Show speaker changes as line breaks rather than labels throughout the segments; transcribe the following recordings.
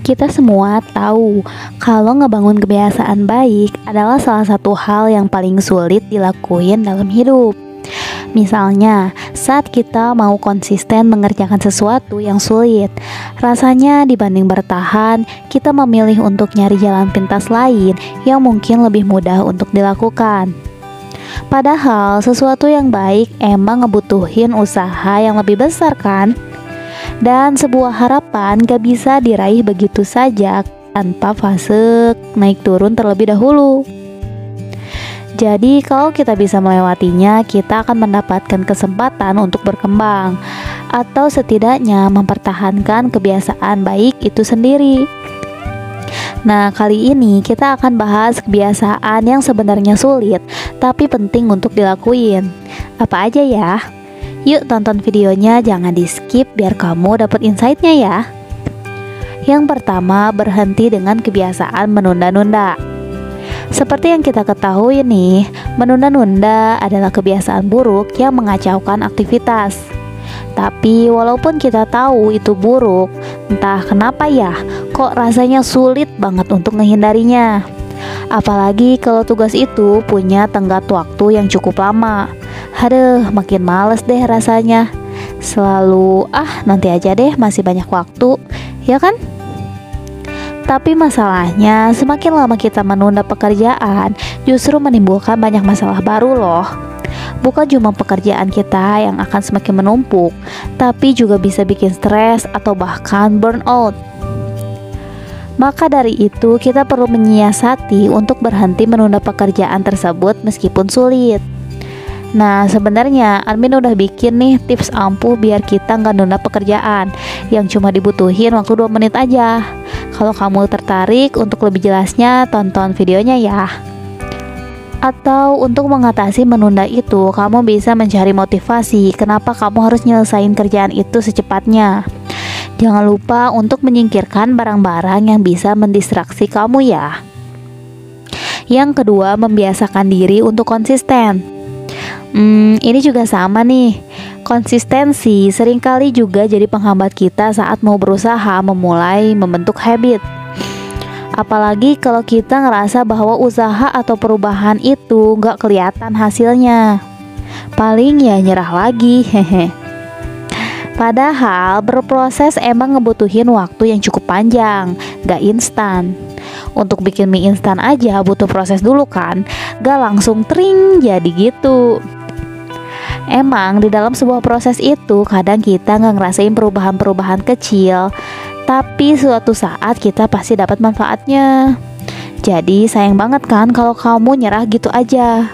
Kita semua tahu kalau ngebangun kebiasaan baik adalah salah satu hal yang paling sulit dilakuin dalam hidup. Misalnya, saat kita mau konsisten mengerjakan sesuatu yang sulit, rasanya dibanding bertahan, kita memilih untuk nyari jalan pintas lain yang mungkin lebih mudah untuk dilakukan. Padahal sesuatu yang baik emang ngebutuhin usaha yang lebih besar kan? Dan sebuah harapan gak bisa diraih begitu saja tanpa fase naik turun terlebih dahulu. Jadi kalau kita bisa melewatinya, kita akan mendapatkan kesempatan untuk berkembang, atau setidaknya mempertahankan kebiasaan baik itu sendiri. Nah, kali ini kita akan bahas kebiasaan yang sebenarnya sulit tapi penting untuk dilakuin. Apa aja ya? Yuk tonton videonya, jangan di skip biar kamu dapat insight-nya ya. Yang pertama, berhenti dengan kebiasaan menunda-nunda. Seperti yang kita ketahui nih, menunda-nunda adalah kebiasaan buruk yang mengacaukan aktivitas. Tapi walaupun kita tahu itu buruk, entah kenapa ya, kok rasanya sulit banget untuk menghindarinya. Apalagi kalau tugas itu punya tenggat waktu yang cukup lama. Aduh, makin males deh rasanya. Selalu, nanti aja deh, masih banyak waktu, ya kan? Tapi masalahnya, semakin lama kita menunda pekerjaan, justru menimbulkan banyak masalah baru loh. Bukan cuma pekerjaan kita yang akan semakin menumpuk, tapi juga bisa bikin stres atau bahkan burnout. Maka dari itu, kita perlu menyiasati untuk berhenti menunda pekerjaan tersebut meskipun sulit. Nah, sebenarnya admin udah bikin nih tips ampuh biar kita nggak nunda pekerjaan yang cuma dibutuhin waktu 2 menit aja. Kalau kamu tertarik untuk lebih jelasnya, tonton videonya ya. Atau untuk mengatasi menunda itu, kamu bisa mencari motivasi kenapa kamu harus nyelesain kerjaan itu secepatnya. Jangan lupa untuk menyingkirkan barang-barang yang bisa mendistraksi kamu ya. Yang kedua, membiasakan diri untuk konsisten. Ini juga sama nih. Konsistensi seringkali juga jadi penghambat kita saat mau berusaha memulai membentuk habit. Apalagi kalau kita ngerasa bahwa usaha atau perubahan itu gak kelihatan hasilnya. Paling ya nyerah lagi, hehe. Padahal berproses emang ngebutuhin waktu yang cukup panjang, gak instan. Untuk bikin mie instan aja butuh proses dulu kan, gak langsung tring jadi gitu. Emang di dalam sebuah proses itu kadang kita gak ngerasain perubahan-perubahan kecil, tapi suatu saat kita pasti dapat manfaatnya. Jadi sayang banget kan kalau kamu nyerah gitu aja.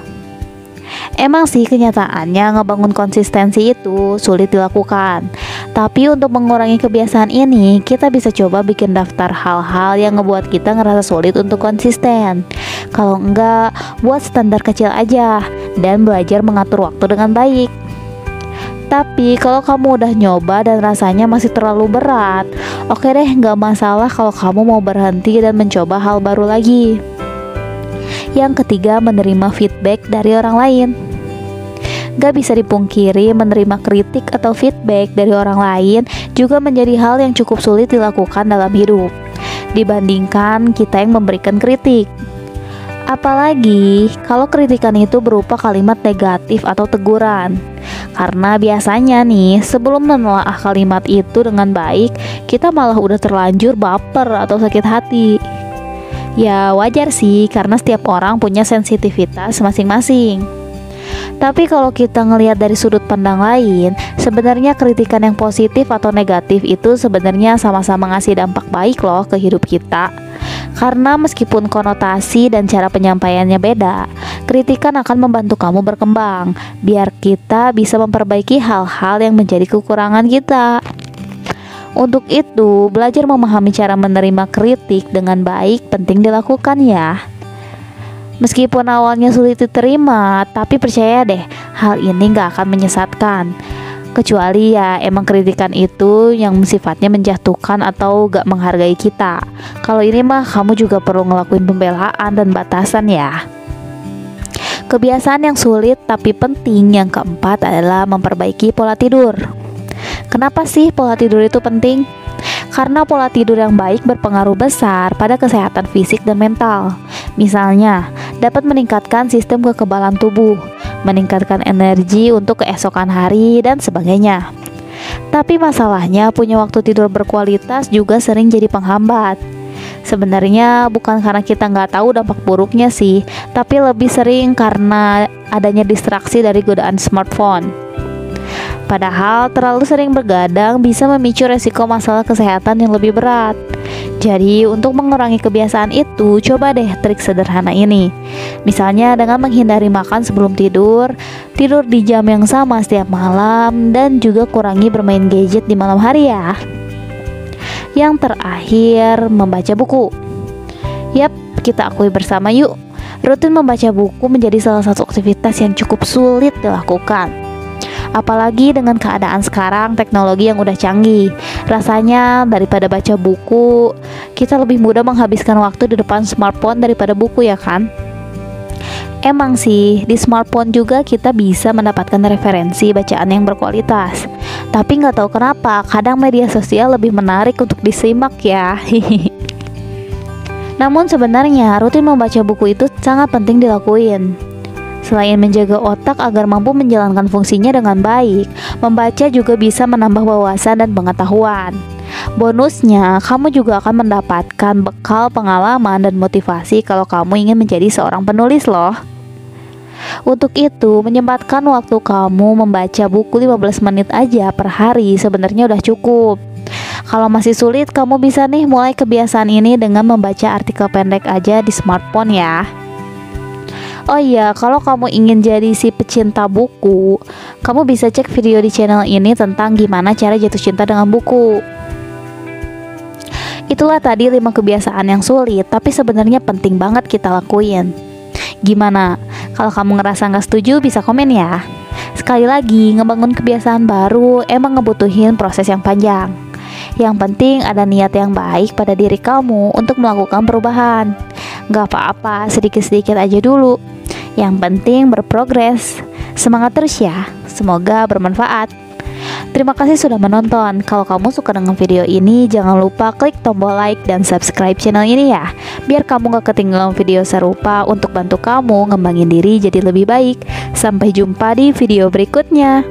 Emang sih kenyataannya ngebangun konsistensi itu sulit dilakukan. Tapi untuk mengurangi kebiasaan ini, kita bisa coba bikin daftar hal-hal yang ngebuat kita ngerasa sulit untuk konsisten. Kalau enggak, buat standar kecil aja dan belajar mengatur waktu dengan baik. Tapi kalau kamu udah nyoba dan rasanya masih terlalu berat, oke deh, nggak masalah kalau kamu mau berhenti dan mencoba hal baru lagi. Yang ketiga, menerima feedback dari orang lain. Gak bisa dipungkiri, menerima kritik atau feedback dari orang lain juga menjadi hal yang cukup sulit dilakukan dalam hidup dibandingkan kita yang memberikan kritik. Apalagi kalau kritikan itu berupa kalimat negatif atau teguran. Karena biasanya nih, sebelum menelaah kalimat itu dengan baik, kita malah udah terlanjur baper atau sakit hati. Ya wajar sih, karena setiap orang punya sensitivitas masing-masing. Tapi kalau kita ngelihat dari sudut pandang lain, sebenarnya kritikan yang positif atau negatif itu sebenarnya sama-sama ngasih dampak baik loh ke hidup kita. Karena meskipun konotasi dan cara penyampaiannya beda, kritikan akan membantu kamu berkembang, biar kita bisa memperbaiki hal-hal yang menjadi kekurangan kita. Untuk itu, belajar memahami cara menerima kritik dengan baik penting dilakukan ya. Meskipun awalnya sulit diterima, tapi percaya deh, hal ini gak akan menyesatkan. Kecuali ya emang kritikan itu yang sifatnya menjatuhkan atau gak menghargai kita. Kalau ini mah kamu juga perlu ngelakuin pembelaan dan batasan ya. Kebiasaan yang sulit tapi penting yang keempat adalah memperbaiki pola tidur. Kenapa sih pola tidur itu penting? Karena pola tidur yang baik berpengaruh besar pada kesehatan fisik dan mental. Misalnya, dapat meningkatkan sistem kekebalan tubuh, meningkatkan energi untuk keesokan hari, dan sebagainya. Tapi masalahnya, punya waktu tidur berkualitas juga sering jadi penghambat. Sebenarnya bukan karena kita nggak tahu dampak buruknya sih, tapi lebih sering karena adanya distraksi dari godaan smartphone. Padahal terlalu sering bergadang bisa memicu resiko masalah kesehatan yang lebih berat. Jadi untuk mengurangi kebiasaan itu, coba deh trik sederhana ini. Misalnya dengan menghindari makan sebelum tidur, tidur di jam yang sama setiap malam, dan juga kurangi bermain gadget di malam hari ya. Yang terakhir, membaca buku. Yap, kita akui bersama yuk, rutin membaca buku menjadi salah satu aktivitas yang cukup sulit dilakukan. Apalagi dengan keadaan sekarang, teknologi yang udah canggih. Rasanya daripada baca buku, kita lebih mudah menghabiskan waktu di depan smartphone daripada buku ya kan? Emang sih, di smartphone juga kita bisa mendapatkan referensi bacaan yang berkualitas. Tapi nggak tahu kenapa, kadang media sosial lebih menarik untuk disimak ya. Namun sebenarnya rutin membaca buku itu sangat penting dilakuin. Selain menjaga otak agar mampu menjalankan fungsinya dengan baik, membaca juga bisa menambah wawasan dan pengetahuan. Bonusnya, kamu juga akan mendapatkan bekal pengalaman dan motivasi kalau kamu ingin menjadi seorang penulis loh. Untuk itu, menyempatkan waktu kamu membaca buku 15 menit aja per hari sebenarnya udah cukup. Kalau masih sulit, kamu bisa nih mulai kebiasaan ini dengan membaca artikel pendek aja di smartphone ya. Oh iya, kalau kamu ingin jadi si pecinta buku, kamu bisa cek video di channel ini tentang gimana cara jatuh cinta dengan buku. Itulah tadi 5 kebiasaan yang sulit, tapi sebenarnya penting banget kita lakuin. Gimana? Kalau kamu ngerasa nggak setuju, bisa komen ya. Sekali lagi, ngebangun kebiasaan baru emang ngebutuhin proses yang panjang. Yang penting ada niat yang baik pada diri kamu untuk melakukan perubahan. Nggak apa-apa, sedikit-sedikit aja dulu. Yang penting berprogres. Semangat terus ya, semoga bermanfaat. Terima kasih sudah menonton. Kalau kamu suka dengan video ini, jangan lupa klik tombol like dan subscribe channel ini ya, biar kamu gak ketinggalan video serupa untuk bantu kamu ngembangin diri jadi lebih baik. Sampai jumpa di video berikutnya.